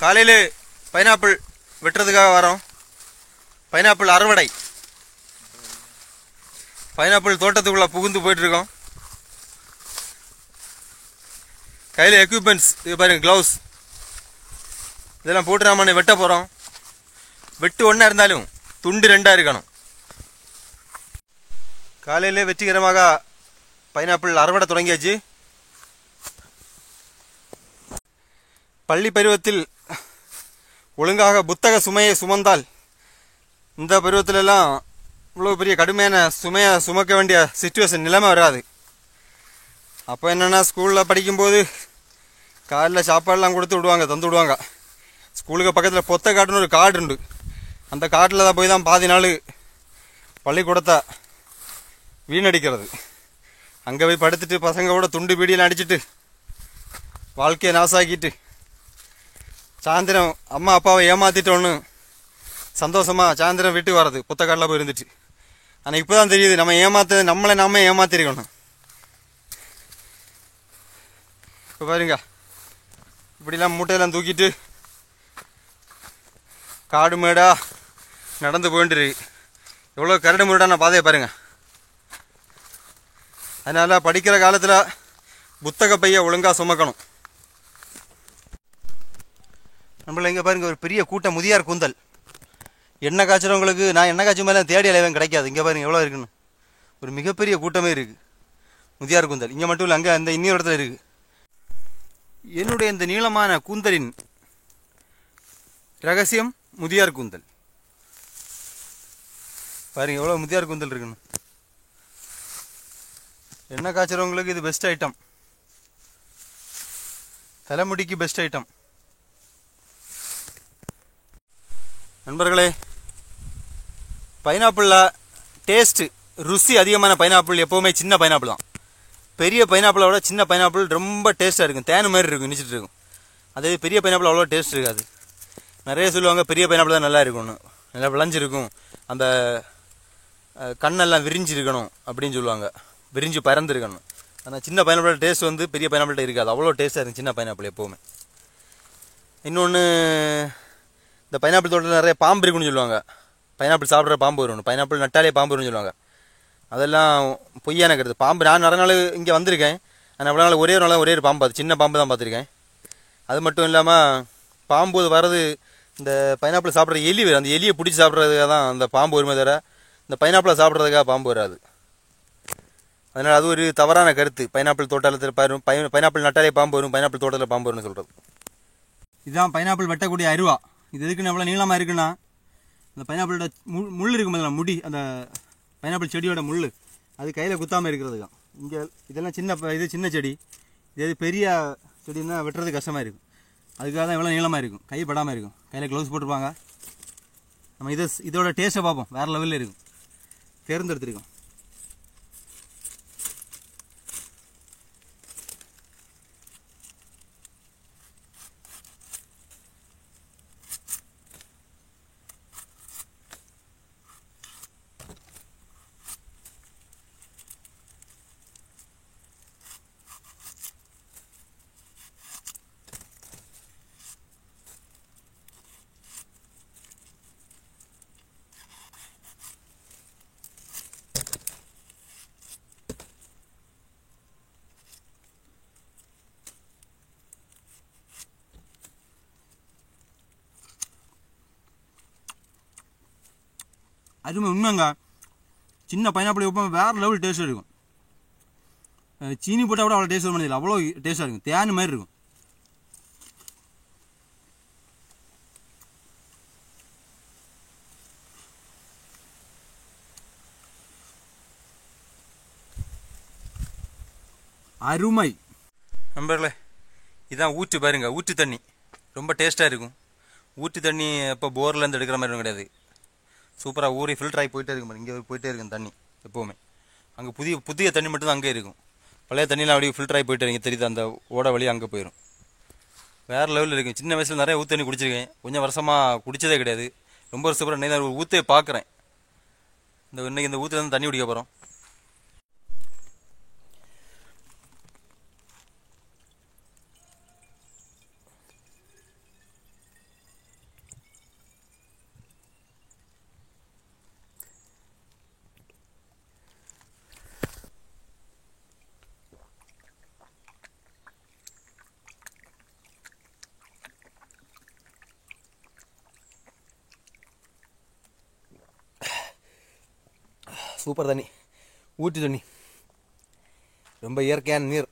காலையில் பைனாப்பிள் வெட்டுறதுக்காக வரோம். பைனாப்பிள் அறுவடை. பைனாப்பிள் தோட்டத்துக்குள்ளே புகுந்து போயிட்டுருக்கோம். கையில் எக்யூப்மெண்ட்ஸ் இது பாருங்கள், க்ளவுஸ் இதெல்லாம் போட்டு நாம வெட்ட போகிறோம். வெட்டு ஒன்றா இருந்தாலும் துண்டு ரெண்டாக இருக்கணும். காலையிலே வெற்றிகரமாக பைனாப்பிள் அறுவடை தொடங்கியாச்சு. பள்ளி பருவத்தில் ஒழுங்காக புத்தக சுமையை சுமந்தால் இந்த பருவத்திலெல்லாம் இவ்வளோ பெரிய கடுமையான சுமையை சுமக்க வேண்டிய சிச்சுவேஷன் நிலைமை வராது. அப்போ என்னென்னா, ஸ்கூலில் படிக்கும்போது காலையில் சாப்பாடெலாம் கொடுத்து விடுவாங்க, தந்து விடுவாங்க. ஸ்கூலுக்கு பக்கத்தில் பொத்த காட்டுன்னு ஒரு காடு உண்டு. அந்த காட்டில் தான் போய் தான் பாதி நாள் பள்ளிக்கூடத்தை வீணடிக்கிறது. அங்கே போய் படுத்துட்டு பசங்களோட துண்டு பீடியெல்லாம் அடிச்சுட்டு வாழ்க்கையை நாசாக்கிட்டு சாயந்தரம் அம்மா அப்பாவை ஏமாற்றிட்டோன்னு சந்தோஷமாக சாயந்தரம் வீட்டுக்கு வர்றது புத்தக்காட்டில் போய் இருந்துச்சு. ஆனால் இப்போ தான் தெரியுது நம்ம நாம ஏமாத்திருக்கணும். இப்போ பாருங்க, இப்படிலாம் மூட்டையெல்லாம் தூக்கிட்டு காடு மேடா நடந்து போயிட்டுருக்கு. எவ்வளோ கரடு முரடான பாதையை பாருங்கள். அதனால் படிக்கிற காலத்தில் புத்தக பையை ஒழுங்காக சுமக்கணும். நம்மள இங்கே பாருங்கள், ஒரு பெரிய கூட்டம் முதியார் கூந்தல். எண்ணெய் காய்ச்சறவங்களுக்கு நான் எண்ணெய் காய்ச்சும் மேலே தேடி அலைவன் கிடைக்காது. இங்கே பாருங்கள் எவ்வளோ இருக்குன்னு. ஒரு மிகப்பெரிய கூட்டமே இருக்குது. முதியார் கூந்தல் இங்கே மட்டும் இல்லை, அங்கே அந்த இன்னொரு இடத்துல இருக்குது. என்னுடைய இந்த நீளமான கூந்தலின் ரகசியம் முதியார் கூந்தல். பாருங்க எவ்வளோ முதியார் கூந்தல் இருக்குன்னு. எண்ணெய் காய்ச்சறவங்களுக்கு இது பெஸ்ட் ஐட்டம். தலைமுடிக்கு பெஸ்ட் ஐட்டம். நண்பர்களே, பைனாப்பிளில் டேஸ்ட்டு ருசி அதிகமான பைனாப்பிள் எப்போவுமே சின்ன பைனாப்பிள் தான். பெரிய பைனாப்பிளை விட சின்ன பைனாப்பிள் ரொம்ப டேஸ்ட்டாக இருக்கும். தேன் மாதிரி இருக்கும், இனிச்சிட்டு இருக்கும். அதே பெரிய பைனாப்பிள் அவ்வளோ டேஸ்ட் இருக்காது. நிறைய சொல்லுவாங்க பெரிய பைனாப்பிள் தான் நல்லா இருக்கும்னு, நல்லா விளைஞ்சிருக்கும், அந்த கண்ணெல்லாம் விரிஞ்சிருக்கணும் அப்படின்னு சொல்லுவாங்க, விரிஞ்சு பறந்துருக்கணும். ஆனால் சின்ன பைனாப்பிளோட டேஸ்ட் வந்து பெரிய பைனாப்பிள்கிட்ட இருக்காது. அவ்வளோ டேஸ்ட்டாக இருக்கும் சின்ன பைனாப்பிள் எப்போவுமே. இன்னொன்று, இந்த பைனாப்பிள் தோட்டத்தில் நிறைய பாம்பு இருக்குன்னு சொல்லுவாங்க. பைனாப்பிள் சாப்பிட்ற பாம்பு வரும்னு, பைனாப்பிள் நட்டாலே பாம்பு வரும்னு சொல்லுவாங்க. அதெல்லாம் பொய்யான கருத்து. பாம்பு நான் நிறைய நாள் இங்கே வந்திருக்கேன். ஆனால் அவ்வளோ நாள் ஒரே ஒரு பாம்பு பார்த்து, சின்ன பாம்பு தான் பார்த்துருக்கேன். அது மட்டும் இல்லாமல் பாம்பு வர்றது இந்த பைனாப்பிள் சாப்பிட்ற எலி வரும். அந்த எலியை பிடிச்சி சாப்பிட்றதுக்காக தான் அந்த பாம்பு வருமே தவிர இந்த பைனாப்பிளை சாப்பிட்றதுக்காக பாம்பு வராது. அதனால் அது ஒரு தவறான கருத்து. பைனாப்பிள் தோட்டத்தில் பைனாப்பிள் நட்டாலே பாம்பு வரும், பைனாப்பிள் தோட்டத்தில் பாம்பு வரும்னு சொல்கிறது. இதுதான் பைனாப்பிள் வெட்டக்கூடிய அருவா. இது எதுக்குன்னு எவ்வளோ நீளமாக இருக்குன்னா, அந்த பைனாப்பிளோட முள் இருக்கும் போது முடி, அந்த பைனாப்பிள் செடியோட முள் அது கையில் குத்தாமல் இருக்கிறது தான். இங்கே இதெல்லாம் சின்ன செடி. இது பெரிய செடின்னா வெட்டுறது கஷ்டமாக இருக்கும். அதுக்காக தான் எவ்வளோ நீளமாக இருக்கும், கை படாமல் இருக்கும். கையில் க்ளவுஸ் போட்டுருப்பாங்க. நம்ம இதோட டேஸ்ட்டை பார்ப்போம். வேறு லெவலில் இருக்கும். தேர்ந்தெடுத்துருக்கோம். அதுவுமே உண்மைங்க, சின்ன பைனாப்பிள் எப்போ வேறு லெவல் டேஸ்ட் இருக்கும். சீனி போட்டால் கூட அவ்வளோ டேஸ்ட் வர முடியல, அவ்வளோ டேஸ்ட்டாக இருக்கும். தேன் மாதிரி இருக்கும். அருமை. நண்பர்களே, இதுதான் ஊற்று பாருங்க. ஊற்று தண்ணி ரொம்ப டேஸ்ட்டாக இருக்கும். ஊற்று தண்ணி இப்போ போர்லேருந்து எடுக்கிற மாதிரி கிடையாது. சூப்பராக ஊறி ஃபில்டர் ஆகி போயிட்டே இருக்கும். இங்கே போயிட்டே இருக்கும் தண்ணி எப்போவுமே. அங்கே புதிய தண்ணி மட்டும் தான் அங்கே இருக்கும். பழைய தண்ணியெலாம் அப்படியே ஃபில்டர் ஆகி போயிட்டு இருக்கு. தெரியுது, அந்த ஓட வழி அங்கே போயிடும். வேறு லெவலில் இருக்கும். சின்ன வயசில் நிறைய ஊற்று தண்ணி குடிச்சிருக்கேன். கொஞ்சம் வருஷமாக குடித்ததே கிடையாது. ரொம்ப வருஷம் அப்புறம் நான் ஒரு ஊற்றே பார்க்குறேன். இன்னைக்கு இந்த ஊற்றுல இருந்து தண்ணி குடிக்க போகிறோம். சூப்பர் தண்ணி, ஊட்டி தண்ணி, ரொம்ப இயற்கையான நீர்.